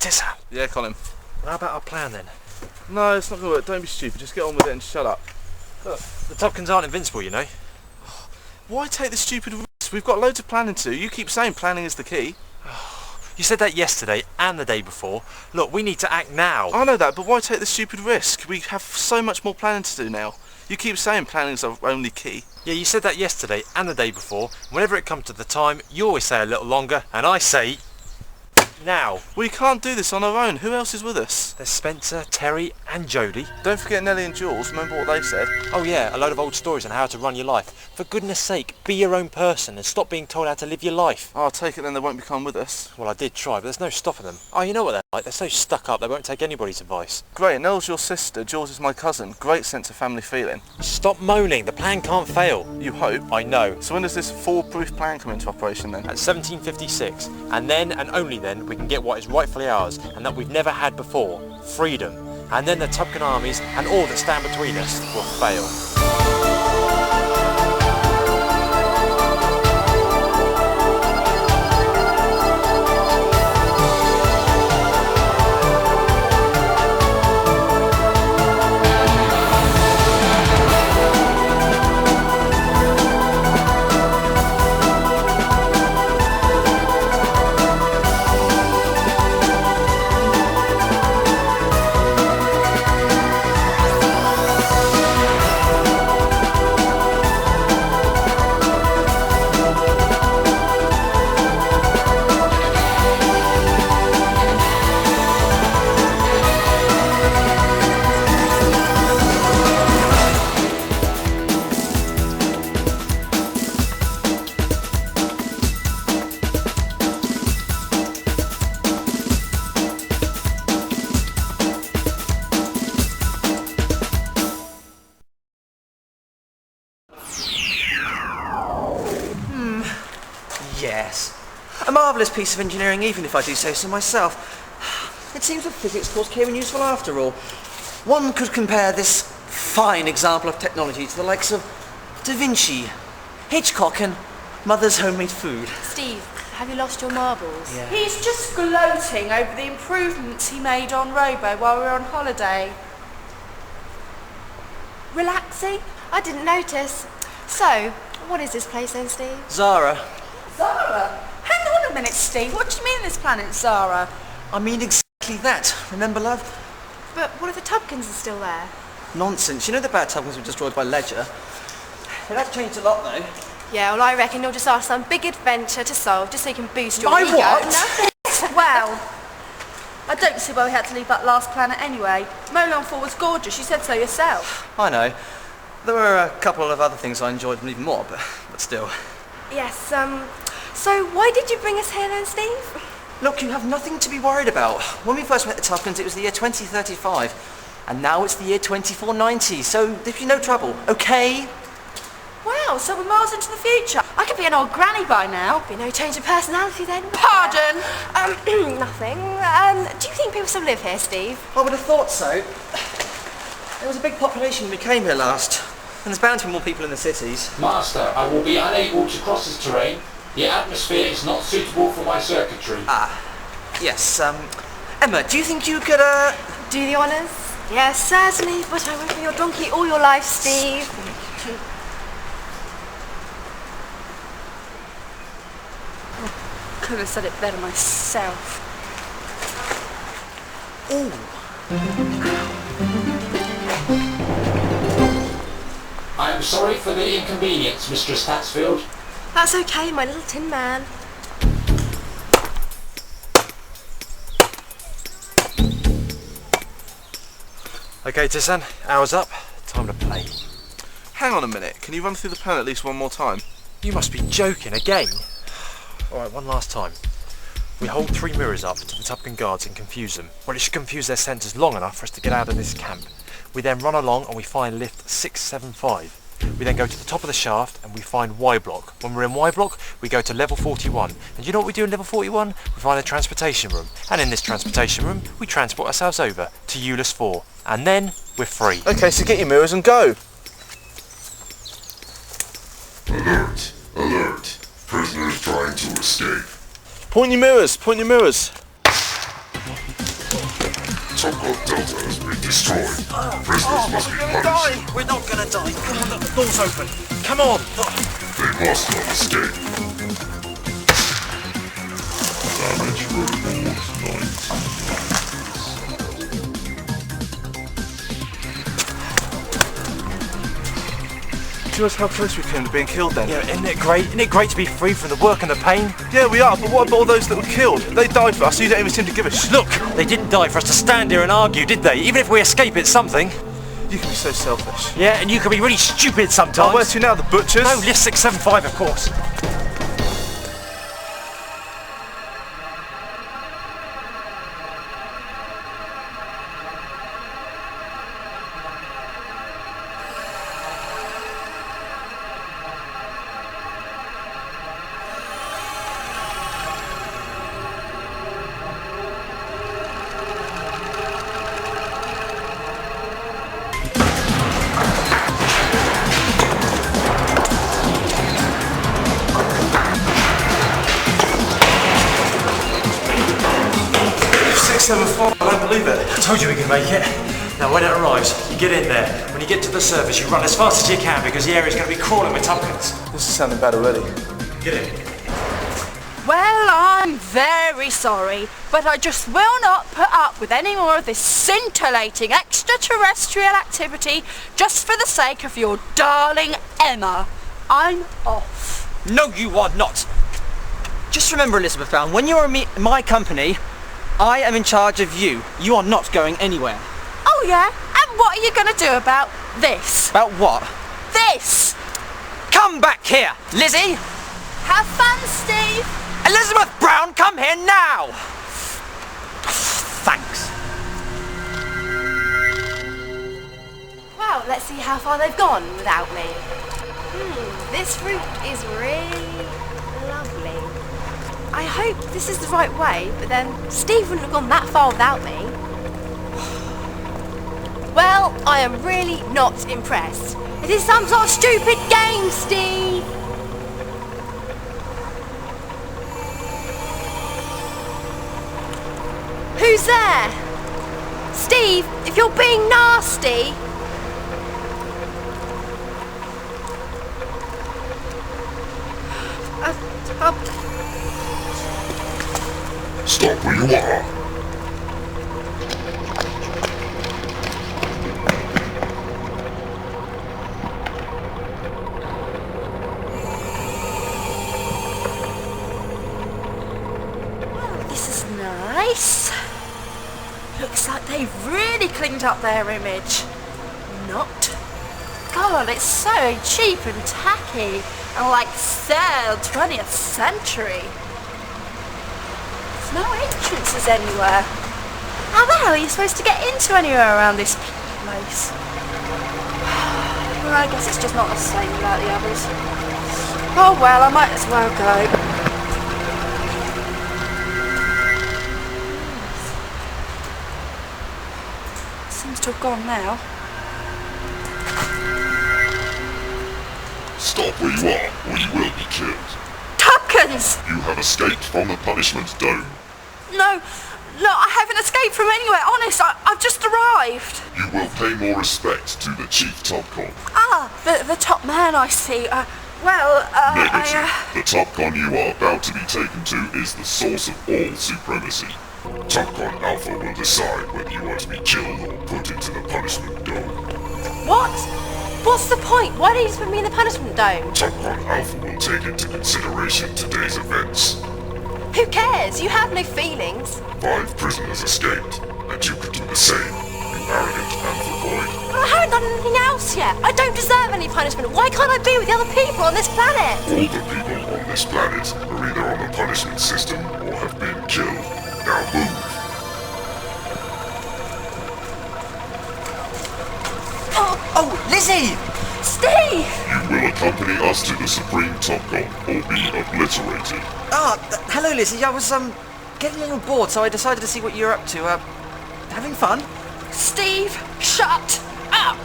Tissan. Yeah, Colin. Well, how about our plan then? No, it's not going to work. Don't be stupid. Just get on with it and shut up. Look, the Topcons aren't invincible, you know. Why take the stupid risk? We've got loads of planning to do. You keep saying planning is the key. You said that yesterday and the day before. Look, we need to act now. I know that, but why take the stupid risk? We have so much more planning to do now. You keep saying planning is our only key. Yeah, you said that yesterday and the day before. Whenever it comes to the time, you always say a little longer, and I say now. We can't do this on our own. Who else is with us? There's Spencer, Terry and Jodie. Don't forget Nellie and Jules. Remember what they said? Oh yeah, a load of old stories on how to run your life. For goodness sake, be your own person and stop being told how to live your life. I'll take it then they won't become with us. Well, I did try, but there's no stopping them. Oh, you know what they're like? They're so stuck up they won't take anybody's advice. Great, Nell's your sister, Jules is my cousin. Great sense of family feeling. Stop moaning, the plan can't fail. You hope? I know. So when does this foolproof plan come into operation then? At 1756, and then and only then we can get what is rightfully ours and that we've never had before, freedom. And then the Tubcon armies and all that stand between us will fail. Yes. A marvellous piece of engineering, even if I do say so myself. It seems the physics course came in useful after all. One could compare this fine example of technology to the likes of Da Vinci, Hitchcock and Mother's homemade food. Steve, have you lost your marbles? Yeah. He's just gloating over the improvements he made on Robo while we were on holiday. Relaxing? I didn't notice. So, what is this place then, Steve? Zara. Zara? Hang on a minute, Steve. What do you mean this planet's Zara? I mean exactly that. Remember, love? But what if the Tubcons are still there? Nonsense. You know the bad Tubcons were destroyed by Ledger? It has changed a lot, though. Yeah, well, I reckon you'll just ask some big adventure to solve just so you can boost your My ego. what? Nothing. Well, I don't see why we had to leave that last planet anyway. Molon 4 was gorgeous. You said so yourself. I know. There were a couple of other things I enjoyed even more, but still. Yes, so why did you bring us here then, Steve? Look, you have nothing to be worried about. When we first met the Topcons, it was the year 2035. And now it's the year 2490, so there'd be no trouble, okay? Wow, so we're miles into the future. I could be an old granny by now. Be no change of personality then. Pardon? Nothing. Do you think people still live here, Steve? I would have thought so. There was a big population when we came here last, and there's bound to be more people in the cities. Master, I will be unable to cross this terrain. The atmosphere is not suitable for my circuitry. Yes, Emma, do you think you could, Do the honours? Yes, certainly, but I won't be your donkey all your life, Steve. Could have said it better myself. Ooh. I am sorry for the inconvenience, Mistress Tatsfield. That's okay, my little tin man. Okay, Tissan, hour's up. Time to play. Hang on a minute. Can you run through the plan at least one more time? You must be joking again. Alright, one last time. We hold 3 mirrors up to the Tubcon guards and confuse them. Well, it should confuse their senses long enough for us to get out of this camp. We then run along and we find lift 675. We then go to the top of the shaft and we find Y block. When we're in Y block, we go to level 41. And you know what we do in level 41? We find a transportation room. And in this transportation room, we transport ourselves over to Euless 4. And then we're free. Okay, so get your mirrors and go. Alert! Alert! Prisoners trying to escape. Point your mirrors, point your mirrors. Topcon Delta has been destroyed. Prisoners must be punished. We're not gonna die. Come on, look, the door's open. Come on. They must not escape. Damage report 90. Do you realize how close we came to being killed then? Yeah, isn't it great? Isn't it great to be free from the work and the pain? Yeah, we are, but what about all those that were killed? They died for us, so you don't even seem to give a shit. Look, they didn't die for us to stand here and argue, did they? Even if we escape, it's something. You can be so selfish. Yeah, and you can be really stupid sometimes. Oh, where to now, the butchers? No, lift 675, of course. I don't believe it. I told you we could make it. Now when it arrives, you get in there. When you get to the surface, you run as fast as you can because the area's going to be crawling with Tubcons. This is sounding bad already. Get in. Well, I'm very sorry, but I just will not put up with any more of this scintillating extraterrestrial activity just for the sake of your darling Emma. I'm off. No, you are not. Just remember, Elizabeth Brown, when you're in my company, I am in charge of you. You are not going anywhere. Oh yeah? And what are you going to do about this? About what? This! Come back here, Lizzie! Have fun, Steve! Elizabeth Brown, come here now! Thanks. Well, let's see how far they've gone without me. This route is really lovely. I hope this is the right way, but then Steve wouldn't have gone that far without me. Well, I am really not impressed. It is some sort of stupid game, Steve! Who's there? Steve, if you're being nasty... Stop where you are. This is nice. Looks like they've really cleaned up their image. Not. God, it's so cheap and tacky. And like so 20th century. There's no entrances anywhere. How the hell are you supposed to get into anywhere around this place? Well, I guess it's just not the same without the others. Oh well, I might as well go. Seems to have gone now. Stop where you are, or you will be killed. Topcons! You have escaped from the punishment dome. No, I haven't escaped from anywhere, honest, I've just arrived. You will pay more respect to the Chief Topcon. Ah, the top man, I see. Negative. The Topcon you are about to be taken to is the source of all supremacy. Topcon Alpha will decide whether you are to be killed or put into the punishment dome. What? What's the point? Why don't you just put me in the punishment dome? Topcon Alpha will take into consideration today's events. Who cares? You have no feelings. 5 prisoners escaped, and you could do the same, you arrogant anthropoid. Well, I haven't done anything else yet. I don't deserve any punishment. Why can't I be with the other people on this planet? All the people on this planet are either on the punishment system or have been killed. Now move. Oh, Lizzie! Steve! You will accompany us to the Supreme Topcon or be obliterated. Hello, Lizzie. I was, getting a little bored, so I decided to see what you're up to. Having fun? Steve, shut up!